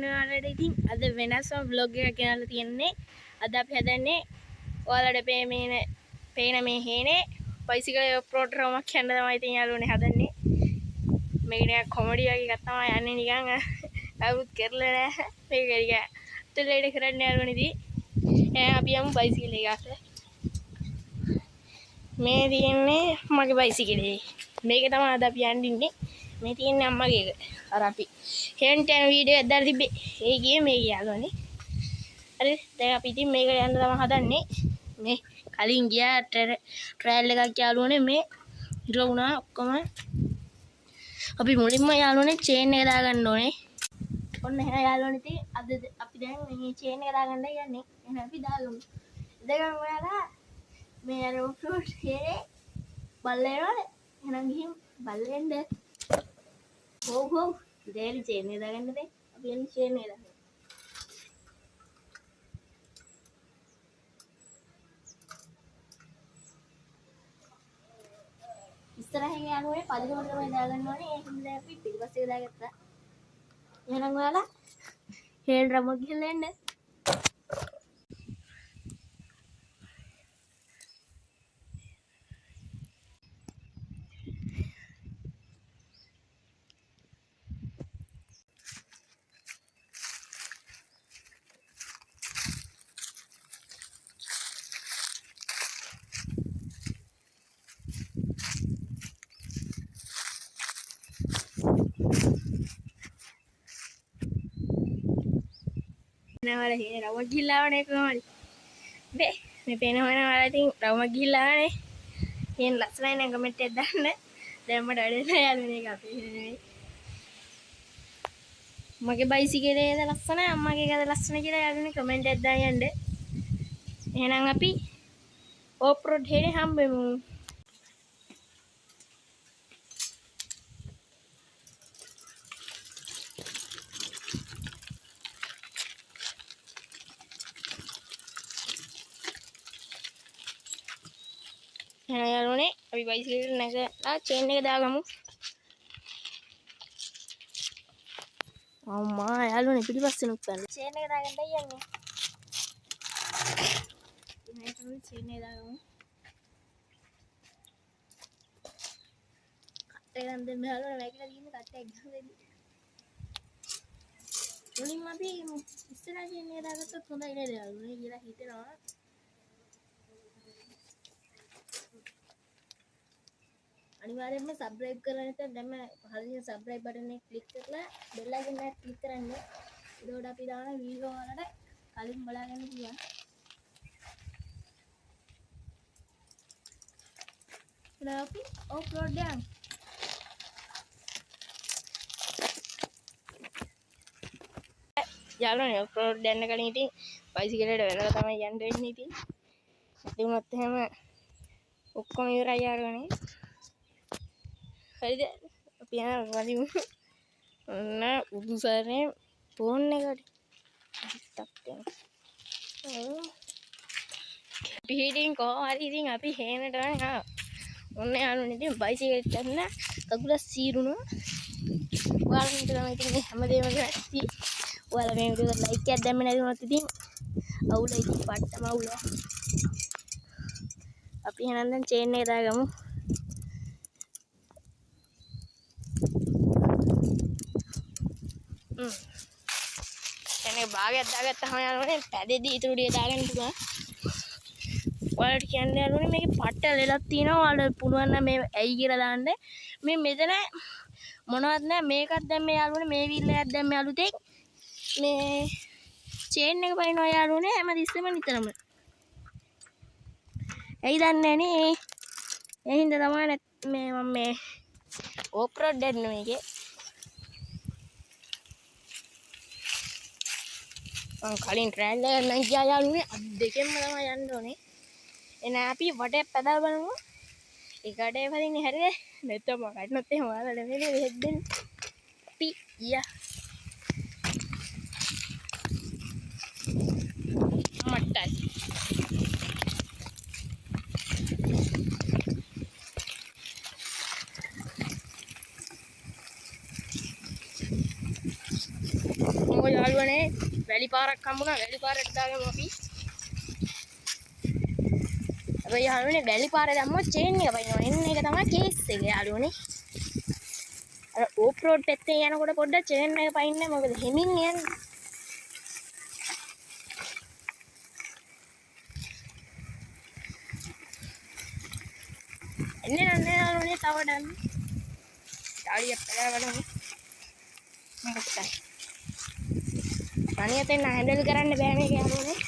ඔයාලට ඉතින් අද වෙනස්ම vlog එකක් ගෙනල්ලා තියෙන්නේ. අද අපි හදන්නේ ඔයාලට පේන මේ හේනේ බයිසිකල් ඔෆ් රෝඩ් රවුමක් යන්න තමයි ඉතින් යාළුවනේ හදන්නේ. මේක නිකන් කොමඩි වගේ එකක් තමයි යන්නේ නිකන් කවුරුත් කරලා නැහැ. මේක නිකන් තුලේට කරන්න යාළුවනේ ඉතින්. අපි යමු බයිසිකල් එකකට. මේ තියෙන්නේ මගේ බයිසිකලේ. මේක තමයි අද අපි යන්නේ. මේ තියෙන්නේ අම්මගේ එක. අර අපි හෙන්ට යන වීඩියෝ එකක් දාලා තිබ්බේ. ඒ ගියේ මේ යාළුවනේ. හරි දැන් අපි ඉතින් මේක යන්න තමයි හදන්නේ. මේ කලින් ගියා ට්‍රයල් එකක් යාළුවනේ මේ ඉර වුණා ඔක්කොම. අපි මුලින්ම යාළුවනේ චේන් එක දාගන්න ඕනේ. ඔන්න එහෙනම් යාළුවනේ ඉතින් අද අපි දැන් මේ චේන් එක දාගන්න යන්නේ. එහෙනම් අපි දාගමු. දැන් ඔයාලා මේ අර ඔෆ් රෝඩ් හේනේ බල්ලේනවනේ. එහෙනම් ගිහින් බල්ලෙන්ද Wow, dari channel dah kan deh, abi yang channel dah. ඉස්සරහින් යනුවේ පදිනමකට තමයි දාගන්න ඕනේ. ඒකෙන් දැන් අපි පිටිපස්සේ දාගත්තා. එහෙනම් ඔයාලා හේල් රම ගිහලා එන්න. Nawala hina rawa gila ne kamari be me pena hona wala tin rawa gila ne hen lasna ne comment එක දාන්න දැන් මට වැඩේ යාළුවනේ එක අපි මගේ බයිසිකලේ ඒද ලස්සන අම්මගේ එකද ලස්සන කියලා යාළුවනේ comment එකක් දාන්න යන්න එහෙනම් අපි ඔෆ් රෝඩ් හේනේ හම්බෙමු යාළුවනේ අපි බයිසිකල් නැගලා චේන් එක දාගමු අම්මා යාළුවනේ පිටිපස්සෙන් උත්තරන චේන් එක දාගන්න යන්නේ ඉතින් චේන් එක දාගමු කට්ටේ ගන්න දෙන්න යාළුවනේ වැකිලා තියෙන කට්ටේ ගන්න දෙන්න මුලින්ම අපි ඉස්සරහ චේන් එක දාගත්තොත් හොඳයි නේද යාළුවනේ කියලා හිතනවා අනිවාර්යයෙන්ම සබ්ස්ක්‍රයිබ් කරලා නැත්නම් දැන් පහළ තියෙන සබ්ස්ක්‍රයිබ් බටන් එක ක්ලික් කරලා බෙල් අයිකන් එක ක්ලික් කරන්න. එතකොට අපි දාන වීඩියෝ වලට කලින් බලා ගන්න පුළුවන්. ඊළඟ අපි ඔෆ් රෝඩ් යන්න. යාළුවනේ ඔෆ් රෝඩ් යන්න කලින් ඉතින් බයිසිකලයට වෙනලා තමයි යන්න වෙන්නේ ඉතින්. ඒ වුණත් එහෙම ඔක්කොම ඉවරයි යාළුවනේ. හරිද අපි යනවා වලිමු ඔන්න උඩුසරේ ෆෝන් එකට ටිකක් යනවා පිටින් කොහරි ඉතින් අපි හේනට යනවා ඔන්න යාළුවනේ ඉතින් බයිසිකලෙත් යන්න කකුල සීරුණා ඔයාලා හිතනවා ඉතින් හැමදේම ගැස්ති ඔයාලා මේ වීඩියෝ එකට ලයික් එකක් දැම්මේ නැති වුණොත් ඉතින් අවුල ඉතින් පට්ටම අවුල අපි එහෙනම් දැන් චේන් එක දාගමු එනේ භාගයක් දාගත්තාම යාළුවනේ පැදෙදි ඉතුරු ටික දාගන්න පුළුවන්. ඔයාලට කියන්න යාළුවනේ මේකේ පට්ට ලෙලක් තියෙනවා. ඔයාලට පුළුවන් නම් මේ ඇයි කියලා දාන්න. මේ මෙතන මොනවත් නැහැ. මේකක් දැන් මේ යාළුවනේ මේ වීල් එකක් දැන් මේ අලුතෙන් මේ චේන් එක පයින්නවා යාළුවනේ හැමතිස්සෙම නිතරම. ඇයි දන්නේ නැහැ නේ. ඒ හින්දා තමයි මේ මම මේ ඔෆ් රෝඩ් යන්නේ මේකේ. කලින් ට්‍රයල් එක නම් ගියා යාළුවනේ අත් දෙකෙන්ම තමයි යන්න ඕනේ. එන අපි වටේ පැදලා බලමු. ඒකට එපදින්නේ හරිද? නැත්නම් මොකක්වත් එහෙම ඔයාලා නෙමෙයි වෙහෙත් දෙන්නේ. අපි යා. මට්ටයි. මොකද යාළුවනේ වැලි පාරක් හම්බුණා. වැලි පාරට දාගමු අපි. අපි යාළුවනේ වැලි පාරේ දැම්මොත් චේන් එක පයින්නවා. එන්න එක තමයි කේස් එක යාළුවනේ. අර ඕෆ් රෝඩ් පැත්තේ යනකොට පොඩ්ඩක් චේන් එක පයින්නේ මොකද හිමින් යන්නේ. එන්නේ නැහැ යාළුවනේ තව ඩන්. ඩාඩිය පෙරවලු. මොකක්ද? අනියතෙන් හැන්ඩල් කරන්න බෑ මේක යාළුවනේ.